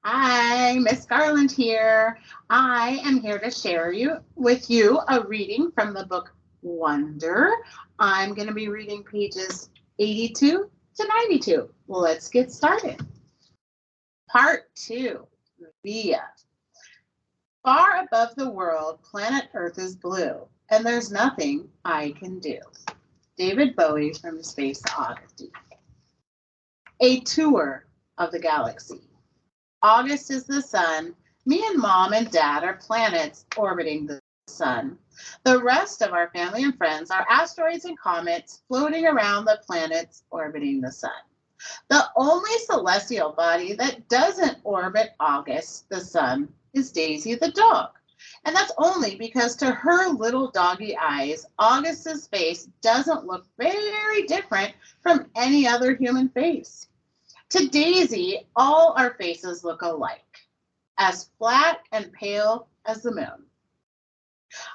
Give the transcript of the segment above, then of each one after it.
Hi, Miss Garland here. I am here to share with you a reading from the book Wonder. I'm going to be reading pages 82 to 92. Well, let's get started. Part 2, Via. Far above the world, planet Earth is blue, and there's nothing I can do. David Bowie from Space Oddity. A tour of the galaxy. August is the sun. Me and mom and dad are planets orbiting the sun. The rest of our family and friends are asteroids and comets floating around the planets orbiting the sun. The only celestial body that doesn't orbit August, the sun, is Daisy the dog. And that's only because to her little doggy eyes, August's face doesn't look very different from any other human face. To Daisy, all our faces look alike, as flat and pale as the moon.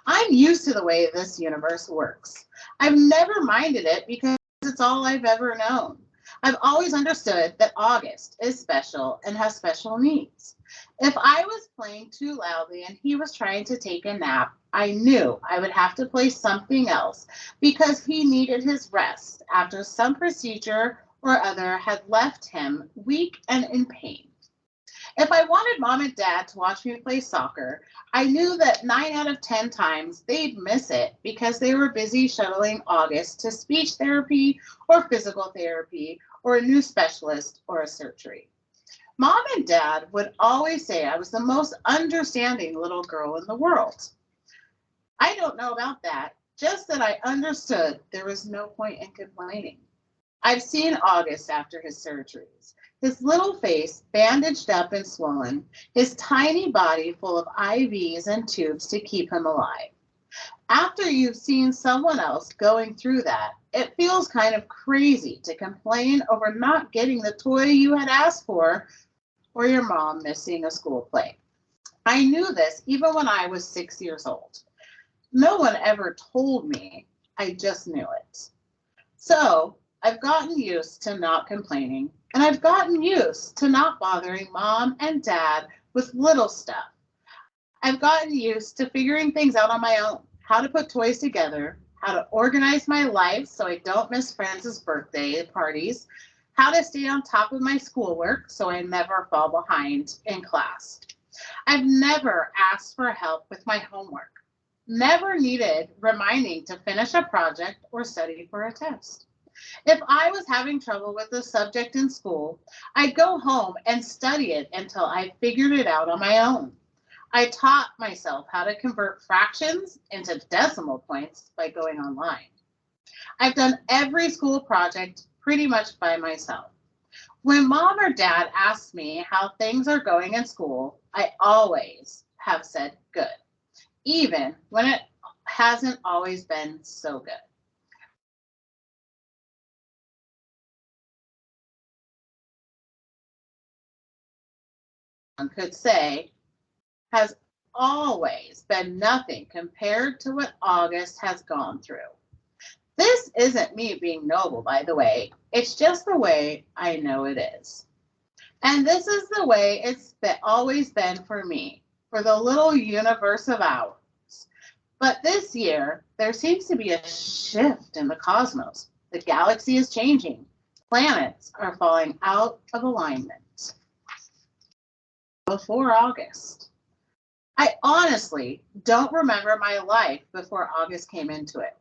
I'm used to the way this universe works. I've never minded it because it's all I've ever known. I've always understood that August is special and has special needs. If I was playing too loudly and he was trying to take a nap, I knew I would have to play something else because he needed his rest after some procedure or other had left him weak and in pain. If I wanted mom and dad to watch me play soccer, I knew that 9 out of 10 times they'd miss it because they were busy shuttling August to speech therapy or physical therapy or a new specialist or a surgery. Mom and dad would always say I was the most understanding little girl in the world. I don't know about that, just that I understood there was no point in complaining. I've seen August after his surgeries. His little face bandaged up and swollen, his tiny body full of IVs and tubes to keep him alive. After you've seen someone else going through that, it feels kind of crazy to complain over not getting the toy you had asked for or your mom missing a school play. I knew this even when I was 6 years old. No one ever told me, I just knew it. So I've gotten used to not complaining, and I've gotten used to not bothering mom and dad with little stuff. I've gotten used to figuring things out on my own, how to put toys together, how to organize my life so I don't miss friends' birthday parties, how to stay on top of my schoolwork so I never fall behind in class. I've never asked for help with my homework, never needed reminding to finish a project or study for a test. If I was having trouble with a subject in school, I'd go home and study it until I figured it out on my own. I taught myself how to convert fractions into decimal points by going online. I've done every school project pretty much by myself. When mom or dad asks me how things are going in school, I always have said good, even when it hasn't always been so good. One could say has always been nothing compared to what August has gone through. This isn't me being noble, by the way. It's just the way I know it is. And this is the way always been for me, for the little universe of ours. But this year, there seems to be a shift in the cosmos. The galaxy is changing. Planets are falling out of alignment. Before August. I honestly don't remember my life before August came into it.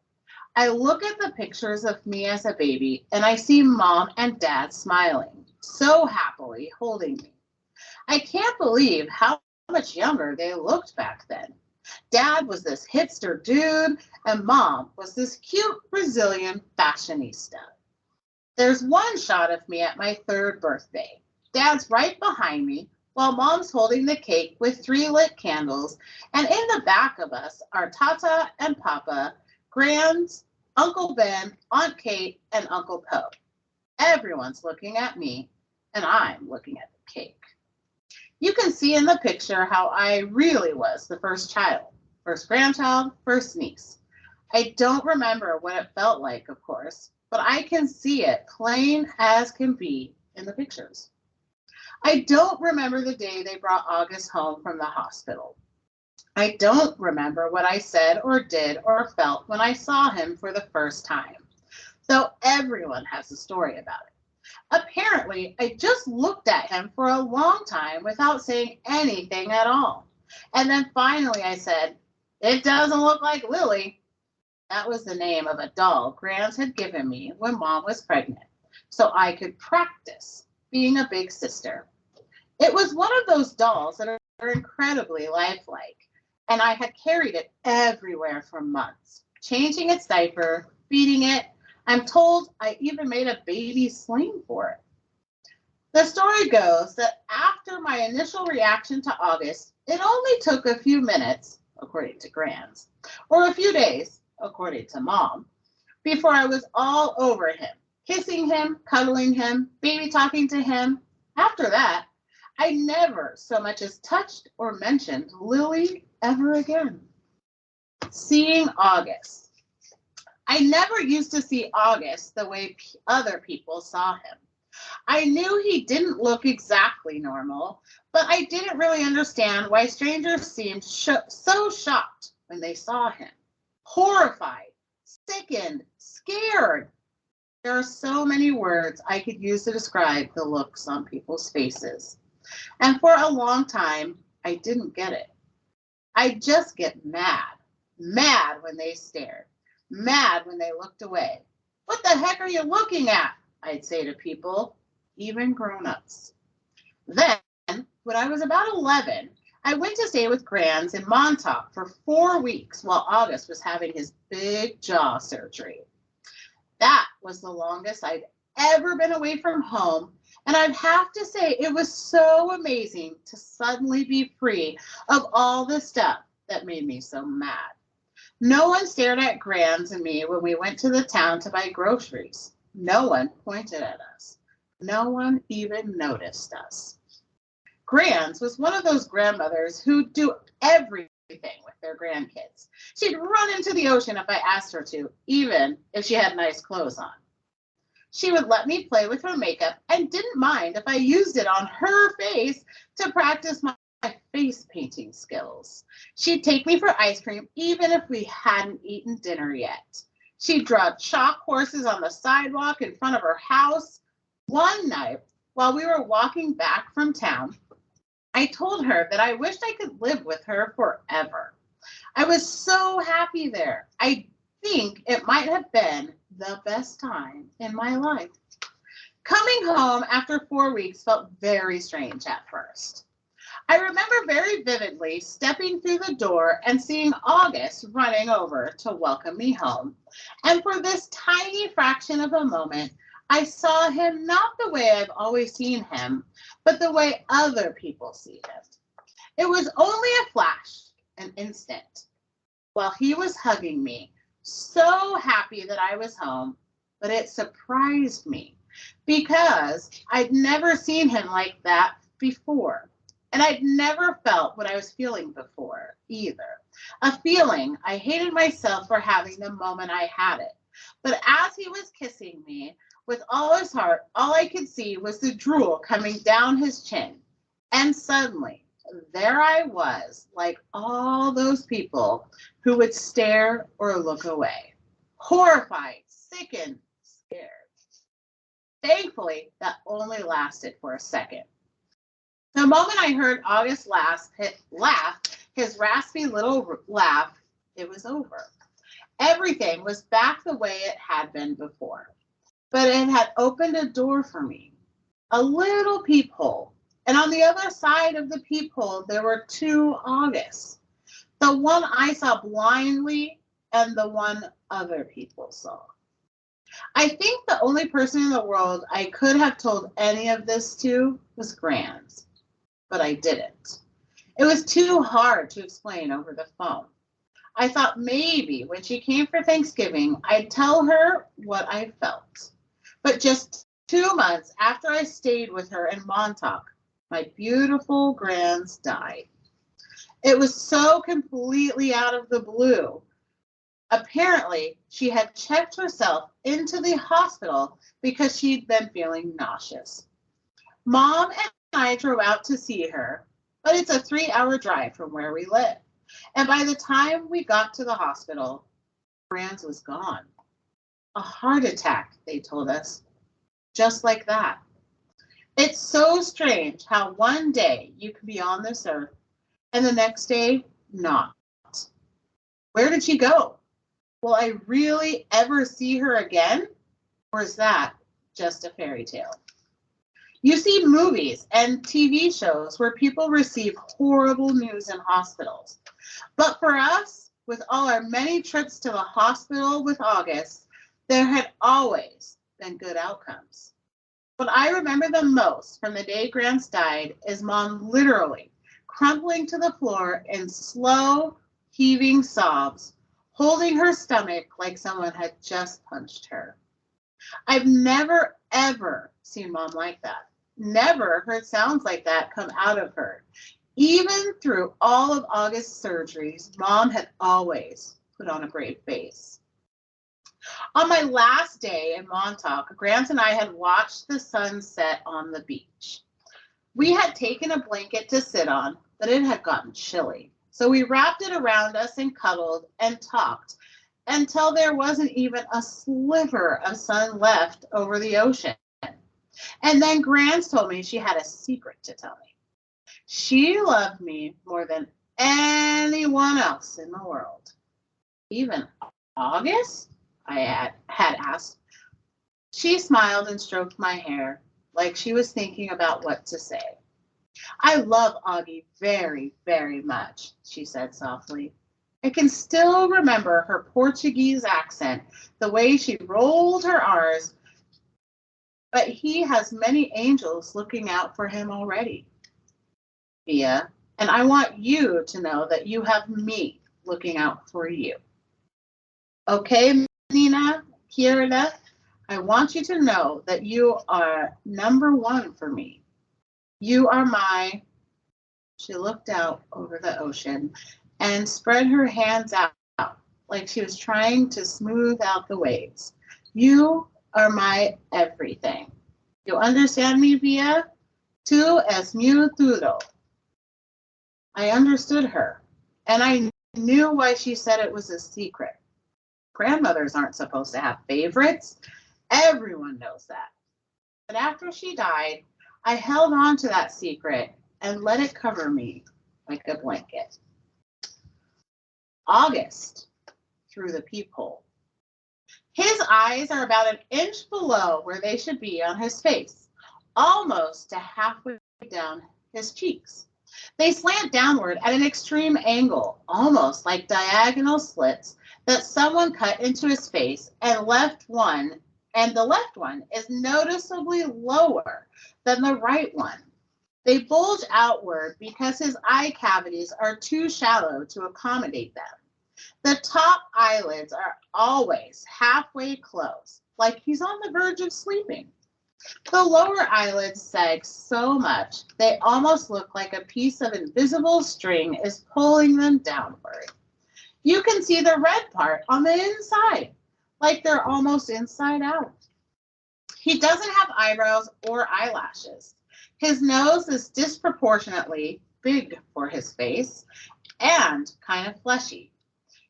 I look at the pictures of me as a baby and I see mom and dad smiling, so happily holding me. I can't believe how much younger they looked back then. Dad was this hipster dude and mom was this cute Brazilian fashionista. There's one shot of me at my 3rd birthday. Dad's right behind me while mom's holding the cake with 3 lit candles, and in the back of us are Tata and Papa, Grands, Uncle Ben, Aunt Kate, and Uncle Poe. Everyone's looking at me, and I'm looking at the cake. You can see in the picture how I really was the first child, first grandchild, first niece. I don't remember what it felt like, of course, but I can see it plain as can be in the pictures. I don't remember the day they brought August home from the hospital. I don't remember what I said or did or felt when I saw him for the first time, though everyone has a story about it. Apparently, I just looked at him for a long time without saying anything at all. And then finally I said, "It doesn't look like Lily." That was the name of a doll Grams had given me when Mom was pregnant, so I could practice being a big sister. It was one of those dolls that are incredibly lifelike, and I had carried it everywhere for months, changing its diaper, feeding it. I'm told I even made a baby sling for it. The story goes that after my initial reaction to August, it only took a few minutes, according to Grams, or a few days, according to Mom, before I was all over him, kissing him, cuddling him, baby talking to him. After that, I never so much as touched or mentioned Lily ever again. Seeing August. I never used to see August the way other people saw him. I knew he didn't look exactly normal, but I didn't really understand why strangers seemed so shocked when they saw him. Horrified, sickened, scared. There are so many words I could use to describe the looks on people's faces. And for a long time, I didn't get it. I'd just get mad. Mad when they stared. Mad when they looked away. "What the heck are you looking at?" I'd say to people, even grown-ups. Then, when I was about 11, I went to stay with Grams in Montauk for 4 weeks while August was having his big jaw surgery. That was the longest I'd ever been away from home, and I'd have to say it was so amazing to suddenly be free of all the stuff that made me so mad. No one stared at Grams and me when we went to the town to buy groceries. No one pointed at us. No one even noticed us. Grams was one of those grandmothers who do everything with their grandkids. She'd run into the ocean if I asked her to, even if she had nice clothes on. She would let me play with her makeup and didn't mind if I used it on her face to practice my face painting skills. She'd take me for ice cream even if we hadn't eaten dinner yet. She'd draw chalk horses on the sidewalk in front of her house. One night, while we were walking back from town, I told her that I wished I could live with her forever. I was so happy there. I think it might have been the best time in my life. Coming home after 4 weeks felt very strange at first. I remember very vividly stepping through the door and seeing August running over to welcome me home. And for this tiny fraction of a moment, I saw him not the way I've always seen him, but the way other people see him. It was only a flash, an instant, while he was hugging me, so happy that I was home, but it surprised me because I'd never seen him like that before. And I'd never felt what I was feeling before either. A feeling I hated myself for having the moment I had it. But as he was kissing me with all his heart, all I could see was the drool coming down his chin. And suddenly, there I was, like all those people who would stare or look away. Horrified, sickened, scared. Thankfully, that only lasted for a second. The moment I heard August laugh, his raspy little laugh, it was over. Everything was back the way it had been before. But it had opened a door for me, a little peephole. And on the other side of the peephole, there were 2 Augusts. The one I saw blindly and the one other people saw. I think the only person in the world I could have told any of this to was Grams. But I didn't. It was too hard to explain over the phone. I thought maybe when she came for Thanksgiving, I'd tell her what I felt. But just 2 months after I stayed with her in Montauk, my beautiful Grams died. It was so completely out of the blue. Apparently, she had checked herself into the hospital because she'd been feeling nauseous. Mom and I drove out to see her, but it's a 3-hour drive from where we live. And by the time we got to the hospital, Franz was gone. A heart attack, they told us, just like that. It's so strange how one day you can be on this earth and the next day not. Where did she go? Will I really ever see her again? Or is that just a fairy tale? You see movies and TV shows where people receive horrible news in hospitals. But for us, with all our many trips to the hospital with August, there had always been good outcomes. What I remember the most from the day Grants died is Mom literally crumpling to the floor in slow, heaving sobs, holding her stomach like someone had just punched her. I've never, ever seen Mom like that. Never heard sounds like that come out of her. Even through all of August's surgeries, Mom had always put on a brave face. On my last day in Montauk, Grant and I had watched the sun set on the beach. We had taken a blanket to sit on, but it had gotten chilly. So we wrapped it around us and cuddled and talked until there wasn't even a sliver of sun left over the ocean. And then Grant told me she had a secret to tell me. She loved me more than anyone else in the world. Even August? I had asked. She smiled and stroked my hair like she was thinking about what to say. I love Augie very, very much, she said softly. I can still remember her Portuguese accent, the way she rolled her R's, but he has many angels looking out for him already, Via, and I want you to know that you have me looking out for you. Okay, Nina, Kierda, I want you to know that you are number one for me. You are my, she looked out over the ocean and spread her hands out like she was trying to smooth out the waves. You are my everything. You understand me, Via? Tu es mi todo. I understood her, and I knew why she said it was a secret. Grandmothers aren't supposed to have favorites. Everyone knows that. But after she died, I held on to that secret and let it cover me like a blanket. August, through the peephole. His eyes are about an inch below where they should be on his face, almost to halfway down his cheeks. They slant downward at an extreme angle, almost like diagonal slits that someone cut into his face, and the left one is noticeably lower than the right one. They bulge outward because his eye cavities are too shallow to accommodate them. The top eyelids are always halfway closed, like he's on the verge of sleeping. The lower eyelids sag so much, they almost look like a piece of invisible string is pulling them downward. You can see the red part on the inside, like they're almost inside out. He doesn't have eyebrows or eyelashes. His nose is disproportionately big for his face and kind of fleshy.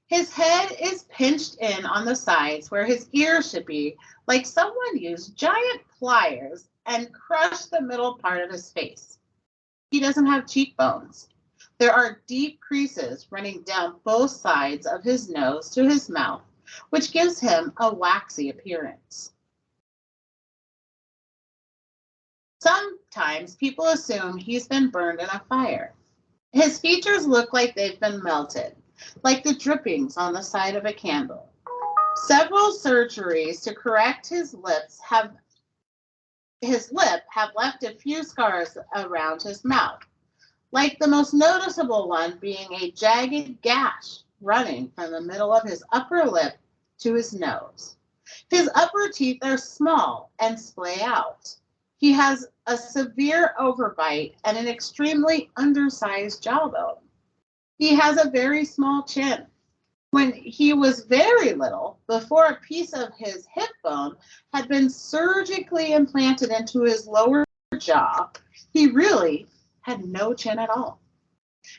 His head is pinched in on the sides where his ears should be, like someone used giant pliers and crushed the middle part of his face. He doesn't have cheekbones. There are deep creases running down both sides of his nose to his mouth, which gives him a waxy appearance. Sometimes people assume he's been burned in a fire. His features look like they've been melted, like the drippings on the side of a candle. Several surgeries to correct his lip have left a few scars around his mouth, like the most noticeable one being a jagged gash running from the middle of his upper lip to his nose. His upper teeth are small and splay out. He has a severe overbite and an extremely undersized jawbone. He has a very small chin. When he was very little, before a piece of his hip bone had been surgically implanted into his lower jaw, He really had no chin at all.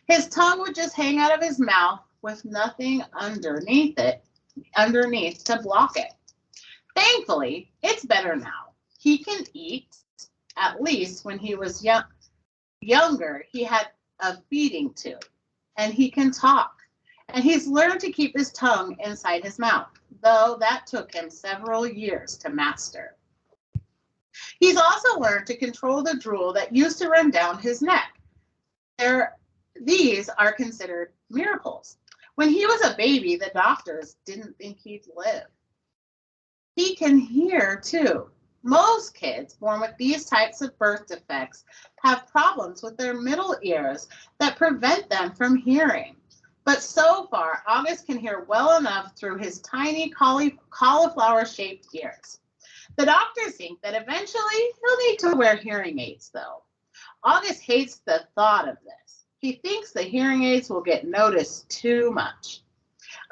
His tongue would just hang out of his mouth with nothing underneath to block it. Thankfully, it's better now. He can eat. At least when he was younger, he had a feeding tube, and he can talk. And he's learned to keep his tongue inside his mouth, though that took him several years to master. He's also learned to control the drool that used to run down his neck. These are considered miracles. When he was a baby, the doctors didn't think he'd live. He can hear too. Most kids born with these types of birth defects have problems with their middle ears that prevent them from hearing. But so far, August can hear well enough through his tiny cauliflower-shaped ears. The doctors think that eventually he'll need to wear hearing aids, though. August hates the thought of this. He thinks the hearing aids will get noticed too much.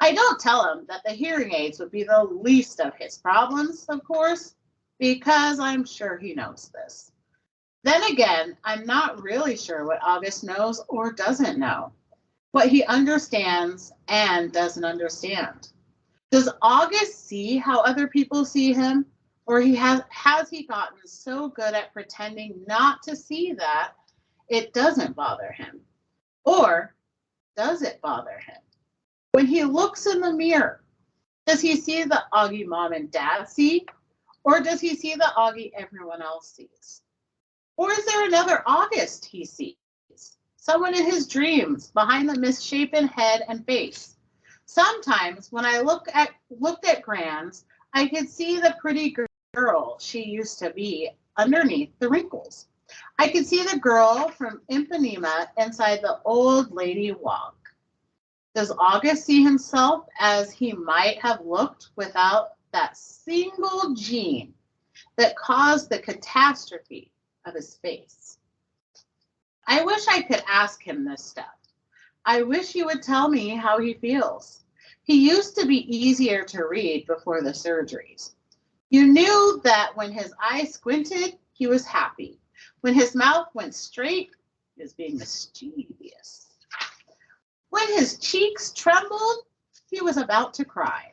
I don't tell him that the hearing aids would be the least of his problems, of course, because I'm sure he knows this. Then again, I'm not really sure what August knows or doesn't know, what he understands and doesn't understand. Does August see how other people see him? Or has he gotten so good at pretending not to see that it doesn't bother him? Or does it bother him? When he looks in the mirror, does he see the Augie mom and dad see? Or does he see the Augie everyone else sees? Or is there another August he sees? Someone in his dreams behind the misshapen head and face. Sometimes when I looked at Grans, I could see the pretty girl she used to be underneath the wrinkles. I could see the girl from Ipanema inside the old lady walk. Does August see himself as he might have looked without that single gene that caused the catastrophe of his face? I wish I could ask him this stuff. I wish he would tell me how he feels. He used to be easier to read before the surgeries. You knew that when his eyes squinted, he was happy. When his mouth went straight, he was being mischievous. When his cheeks trembled, he was about to cry.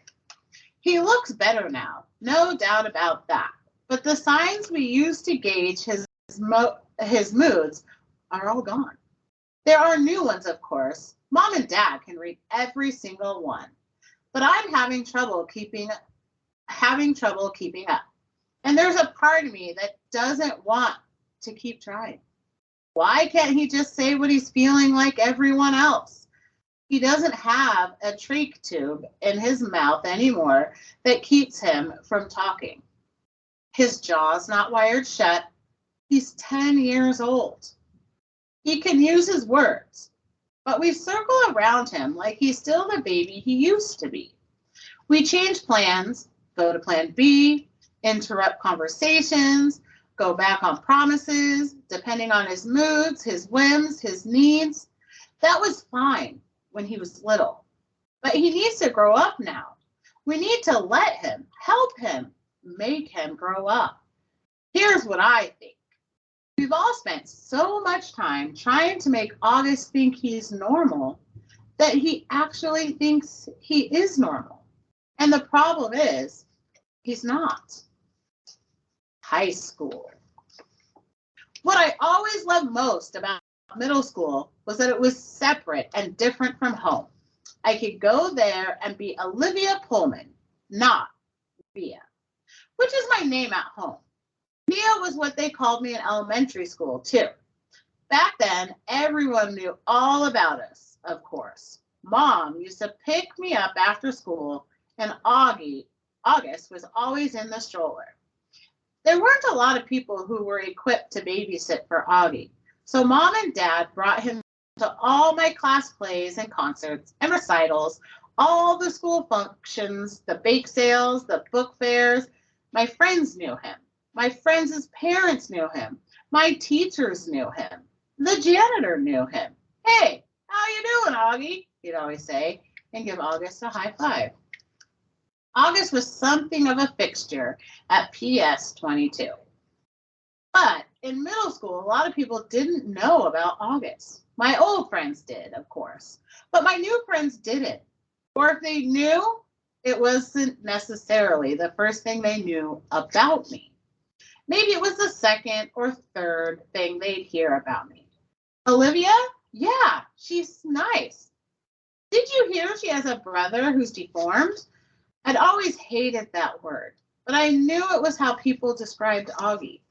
He looks better now, no doubt about that. But the signs we used to gauge his moods are all gone. There are new ones, of course. Mom and Dad can read every single one. But I'm having trouble keeping up. And there's a part of me that doesn't want to keep trying. Why can't he just say what he's feeling like everyone else? He doesn't have a trach tube in his mouth anymore that keeps him from talking. His jaw's not wired shut. He's 10 years old. He can use his words, but we circle around him like he's still the baby he used to be. We change plans, go to plan B, interrupt conversations, go back on promises, depending on his moods, his whims, his needs. That was fine when he was little, but he needs to grow up now. We need to let him, help him, make him grow up. Here's what I think. We've all spent so much time trying to make August think he's normal that he actually thinks he is normal. And the problem is, he's not. High school. What I always loved most about middle school was that it was separate and different from home. I could go there and be Olivia Pullman, not Bea, which is my name at home. Bea was what they called me in elementary school, too. Back then, everyone knew all about us, of course. Mom used to pick me up after school, and August was always in the stroller. There weren't a lot of people who were equipped to babysit for Augie, so Mom and Dad brought him to all my class plays and concerts and recitals, all the school functions, the bake sales, the book fairs. My friends knew him. My friends' parents knew him. My teachers knew him. The janitor knew him. Hey, how you doing, Augie? He'd always say, and give August a high five. August was something of a fixture at PS 22. But in middle school, a lot of people didn't know about August. My old friends did, of course, but my new friends didn't. Or if they knew, it wasn't necessarily the first thing they knew about me. Maybe it was the second or third thing they'd hear about me. Olivia? Yeah, she's nice. Did you hear she has a brother who's deformed? I'd always hated that word, but I knew it was how people described Augie.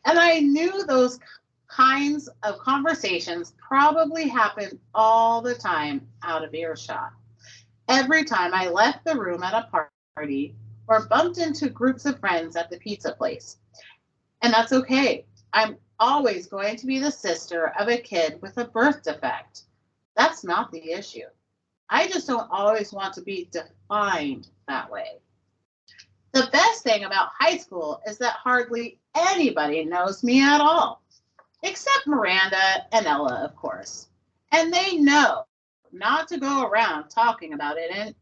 And I knew those kinds of conversations probably happened all the time out of earshot. Every time I left the room at a party or bumped into groups of friends at the pizza place. And that's okay. I'm always going to be the sister of a kid with a birth defect. That's not the issue. I just don't always want to be defined that way. The best thing about high school is that hardly anybody knows me at all, except Miranda and Ella, of course. And they know not to go around talking about it and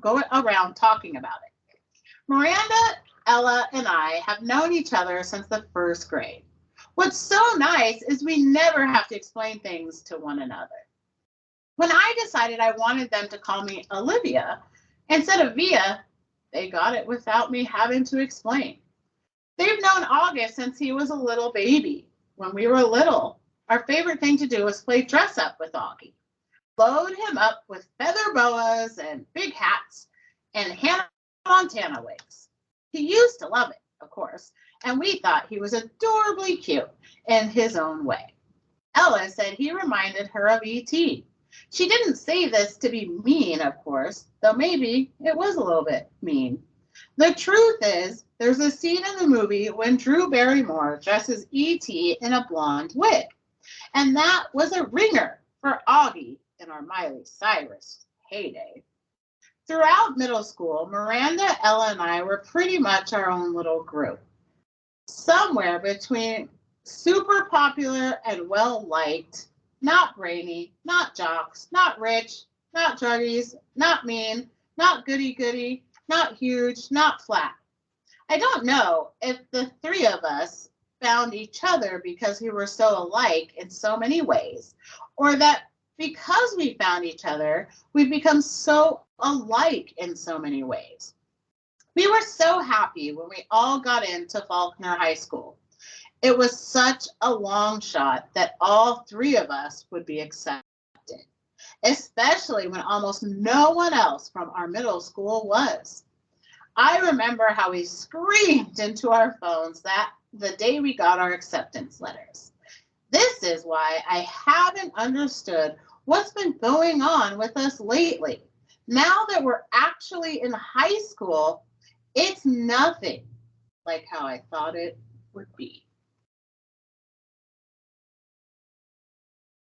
go around talking about it. Miranda, Ella, and I have known each other since the first grade. What's so nice is we never have to explain things to one another. When I decided I wanted them to call me Olivia instead of Via, they got it without me having to explain. They've known August since he was a little baby. When we were little, our favorite thing to do was play dress up with Augie. Load him up with feather boas and big hats and Hannah Montana wigs. He used to love it, of course, and we thought he was adorably cute in his own way. Ella said he reminded her of E.T. She didn't say this to be mean, of course, though maybe it was a little bit mean. The truth is, there's a scene in the movie when Drew Barrymore dresses E.T. in a blonde wig, and that was a ringer for Augie in our Miley Cyrus heyday. Throughout middle school, Miranda, Ella, and I were pretty much our own little group. Somewhere between super popular and well-liked, not brainy, not jocks, not rich, not druggies, not mean, not goody-goody, not huge, not flat. I don't know if the three of us found each other because we were so alike in so many ways, or that because we found each other, we've become so alike in so many ways. We were so happy when we all got into Faulkner High School. It was such a long shot that all three of us would be accepted, especially when almost no one else from our middle school was. I remember how we screamed into our phones that the day we got our acceptance letters. This is why I haven't understood what's been going on with us lately. Now that we're actually in high school, it's nothing like how I thought it would be.